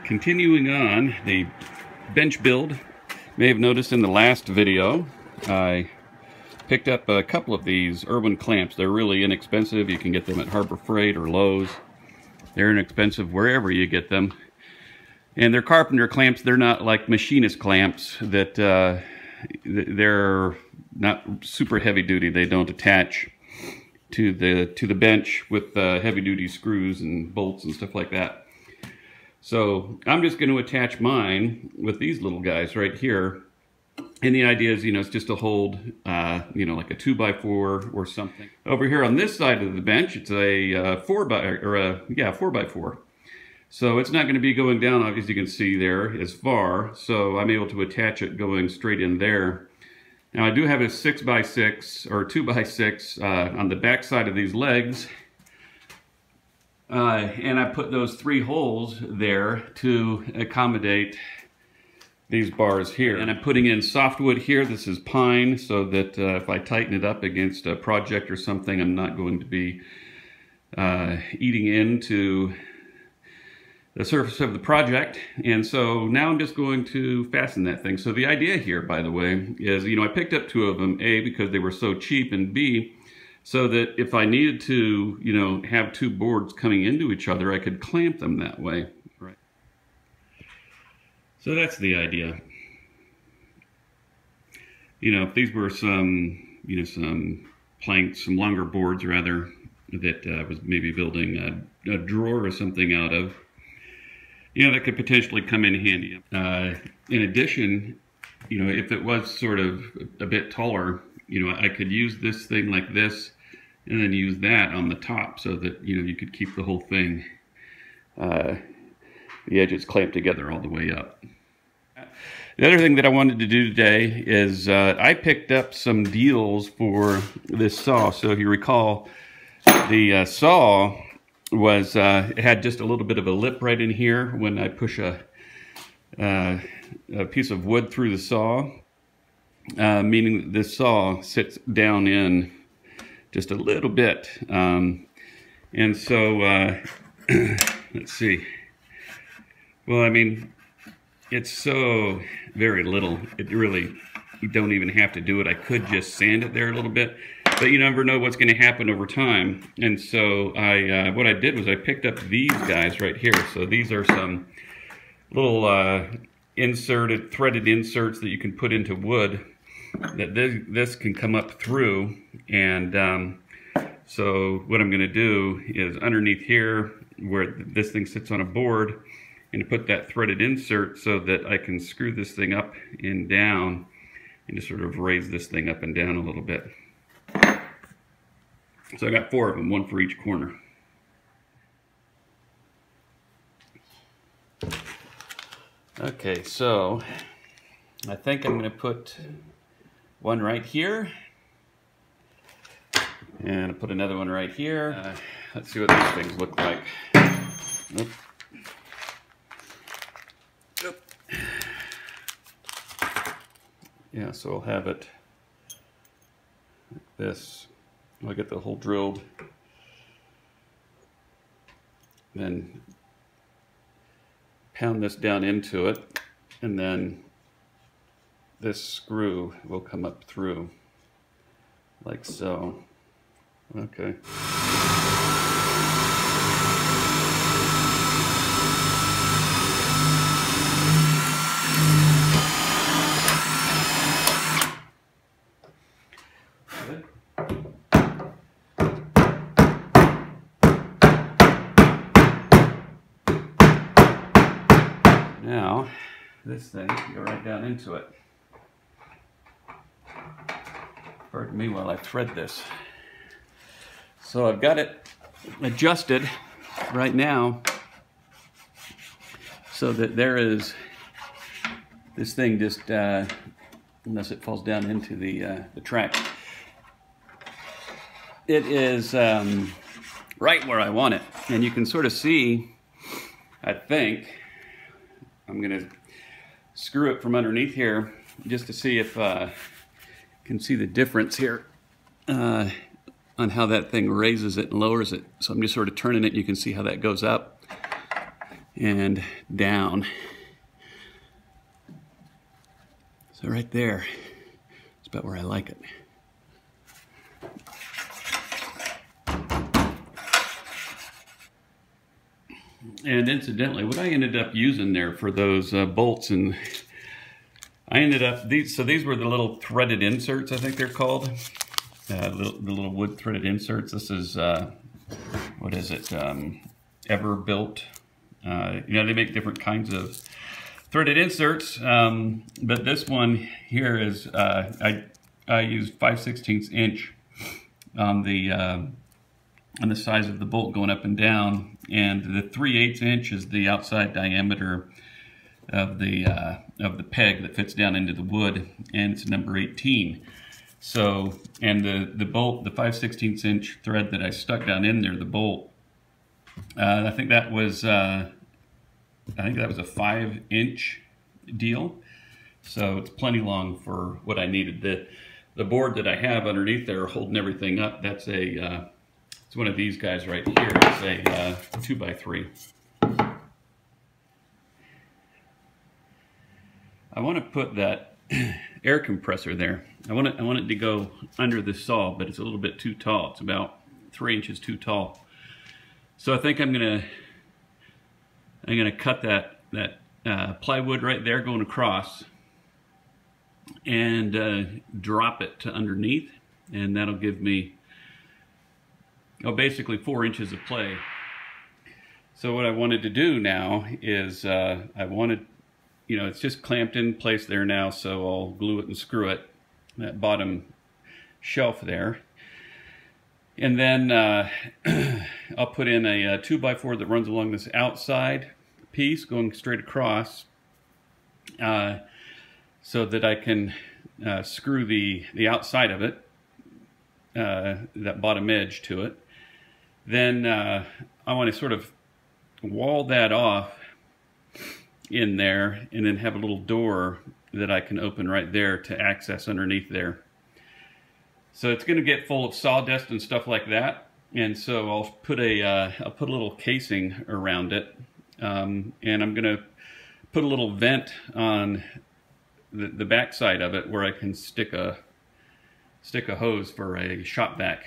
Continuing on the bench build, you may have noticed in the last video I picked up a couple of these Irwin clamps. They're really inexpensive. You can get them at Harbor Freight or Lowe's. They're inexpensive wherever you get them. And they're carpenter clamps. They're not like machinist clamps that they're not super heavy duty. They don't attach to the bench with heavy duty screws and bolts and stuff like that. So I'm just going to attach mine with these little guys right here. And the idea is, it's just to hold, like a 2x4 or something. Over here on this side of the bench, it's a 4x4. So it's not going to be going down, obviously you can see there, as far. So I'm able to attach it going straight in there. Now I do have a 6x6 or 2x6 on the back side of these legs. And I put those 3 holes there to accommodate these bars here. And I'm putting in softwood here. This is pine, so that if I tighten it up against a project or something, I'm not going to be eating into the surface of the project. And so now I'm just going to fasten that thing. So the idea here, by the way, is, I picked up 2 of them, A, because they were so cheap, and B, so that if I needed to, have 2 boards coming into each other, I could clamp them that way. Right. So that's the idea. If these were some, some planks, some longer boards rather, that I was maybe building a drawer or something out of, that could potentially come in handy. In addition, if it was sort of a bit taller, I could use this thing like this and then use that on the top so that, you could keep the whole thing, the edges clamped together all the way up. The other thing that I wanted to do today is I picked up some deals for this saw. So if you recall, the saw was it had just a little bit of a lip right in here when I push a piece of wood through the saw, meaning that this saw sits down in just a little bit, and so let's see. Well, it's so very little. It really, you don't even have to do it. I could just sand it there a little bit, but you never know what's going to happen over time. And so what I did was I picked up these guys right here. So these are some little threaded inserts that you can put into wood that this can come up through. And so what I'm going to do is underneath here where this thing sits on a board, and to put that threaded insert so that I can screw this thing up and down and just sort of raise this thing up and down a little bit. So I got 4 of them, 1 for each corner. Okay, so I think I'm going to put one right here, and I'll put another one right here. Let's see what these things look like. Oop. Oop. Yeah, so I'll have it like this. I'll get the hole drilled, then pound this down into it, and then this screw will come up through like so. Okay. Good. Now, this thing, go right down into it. Pardon me while I thread this. So I've got it adjusted right now so that there is this thing just, unless it falls down into the track, it is right where I want it. And you can sort of see, I think, I'm going to screw it from underneath here just to see if you can see the difference here on how that thing raises it and lowers it. So I'm just sort of turning it. You can see how that goes up and down. So right there is about where I like it. And incidentally, what I ended up using there for those bolts, and I ended up, these were the little threaded inserts, I think they're called. The little wood threaded inserts. This is, what is it, Everbuilt. You know, they make different kinds of threaded inserts, but this one here is, I used 5/16 inch on the size of the bolt going up and down, and the 3/8 inch is the outside diameter of the peg that fits down into the wood, and it's number 18. So, and the bolt, the 5/16 inch thread that I stuck down in there, the bolt, I think that was a 5-inch deal. So it's plenty long for what I needed. The board that I have underneath there holding everything up, that's a it's one of these guys right here. It's a 2x3. I want to put that air compressor there. I want it to go under the saw, but it's a little bit too tall. It's about 3 inches too tall. So I think I'm gonna cut that plywood right there going across and drop it to underneath, and that'll give me basically 4 inches of play. So what I wanted to do now is I wanted, you know, it's just clamped in place there now, so I'll glue it and screw it, that bottom shelf there. And then I'll put in a 2x4 that runs along this outside piece going straight across, so that I can screw the outside of it, that bottom edge to it. Then I want to sort of wall that off in there, and then have a little door that I can open right there to access underneath there. So it's going to get full of sawdust and stuff like that, and so I'll put a little casing around it, and I'm going to put a little vent on the back side of it where I can stick a hose for a shop vac.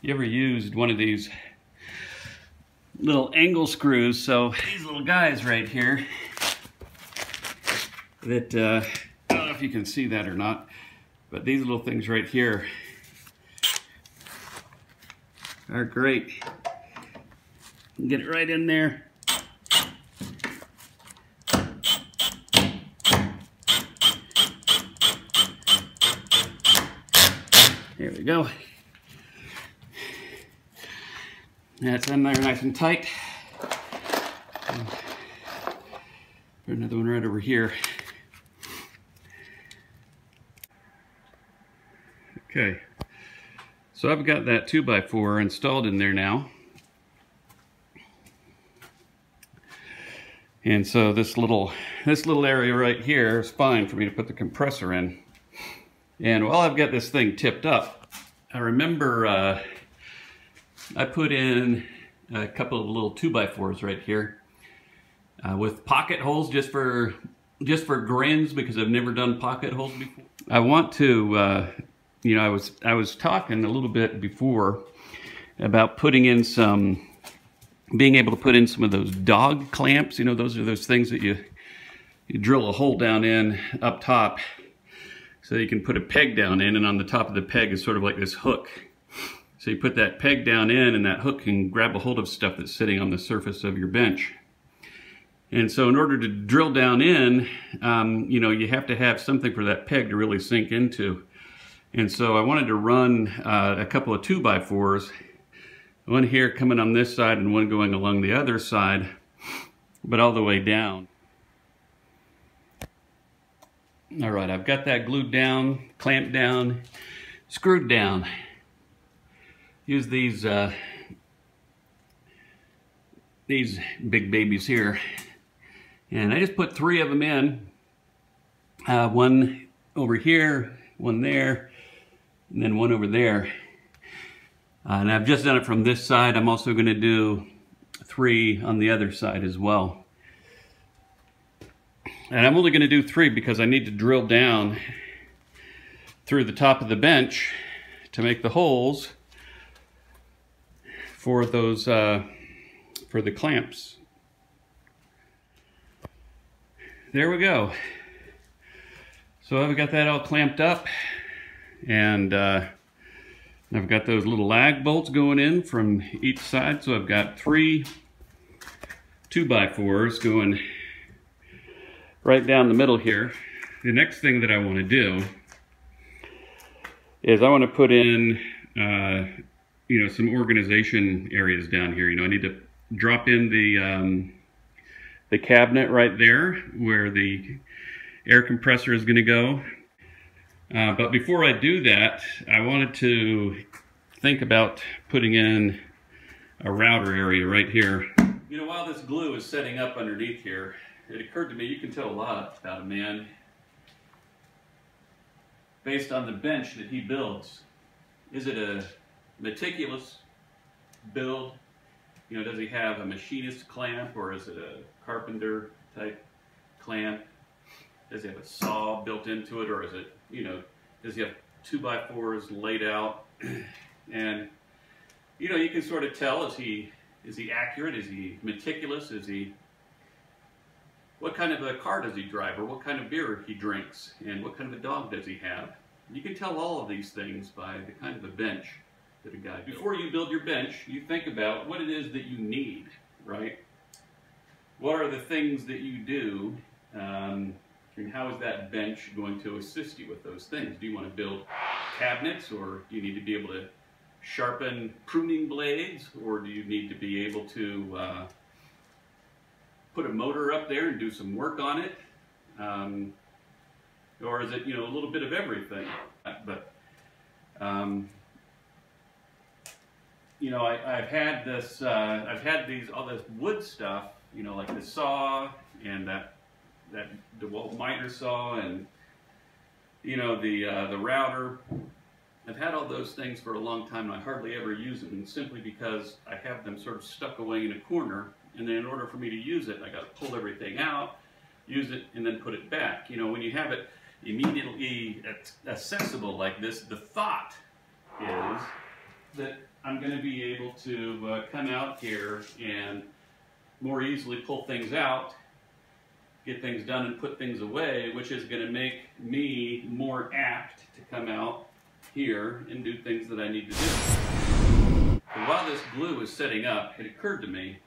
You ever used one of these little angle screws? So these little guys right here that I don't know if you can see that or not, but these little things right here are great. Get it right in there. There we go. That's in there nice and tight. Put another one right over here. Okay, so I've got that 2x4 installed in there now. And so this little area right here is fine for me to put the compressor in. And while I've got this thing tipped up, I remember I put in a couple of little 2x4s right here with pocket holes just for grins, because I've never done pocket holes before. I want to, you know, I was talking a little bit before about putting in being able to put in some of those dog clamps. You know, those are those things that you drill a hole down in up top, so you can put a peg down in, and on the top of the peg is sort of like this hook. So you put that peg down in, and that hook can grab a hold of stuff that's sitting on the surface of your bench. And so in order to drill down in, you know, you have to have something for that peg to really sink into. And so I wanted to run a couple of 2x4s, one here coming on this side and one going along the other side, but all the way down. All right, I've got that glued down, clamped down, screwed down. Use these big babies here. And I just put 3 of them in. One over here, one there, and then one over there. And I've just done it from this side. I'm also going to do 3 on the other side as well. And I'm only going to do 3 because I need to drill down through the top of the bench to make the holes for those for the clamps. There we go. So I've got that all clamped up, and I've got those little lag bolts going in from each side. So I've got 3 2x4s going right down the middle here. The next thing that I want to do is I want to put in you know, some organization areas down here. You know, I need to drop in the cabinet right there where the air compressor is going to go. But before I do that, I wanted to think about putting in a router area right here. You know, while this glue is setting up underneath here, it occurred to me you can tell a lot about a man based on the bench that he builds. Is it a meticulous build? You know, does he have a machinist clamp, or is it a carpenter type clamp? Does he have a saw built into it, or is it, you know, does he have 2x4s laid out? And, you know, you can sort of tell, is he accurate? Is he meticulous? Is he, what kind of a car does he drive, or what kind of beer he drinks, and what kind of a dog does he have? You can tell all of these things by the kind of a bench that a guy builds. Before you build your bench, you think about what it is that you need, right? What are the things that you do, and how is that bench going to assist you with those things? Do you want to build cabinets, or do you need to be able to sharpen pruning blades, or do you need to be able to put a motor up there and do some work on it? Or is it, you know, a little bit of everything? But you know, I've had this, all this wood stuff, you know, like the saw and that DeWalt miter saw, and you know, the router. I've had all those things for a long time, and I hardly ever use them, simply because I have them sort of stuck away in a corner. And then in order for me to use it, I got to pull everything out, use it, and then put it back. You know, when you have it immediately accessible like this, the thought is that I'm going to be able to come out here and more easily pull things out, get things done, and put things away, which is going to make me more apt to come out here and do things that I need to do. And while this glue is setting up, it occurred to me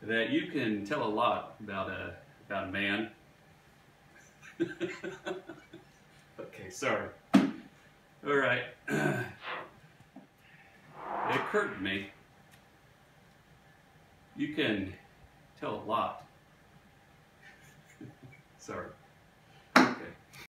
that you can tell a lot about a man. Okay, sorry. All right. It occurred to me you can tell a lot. Sorry.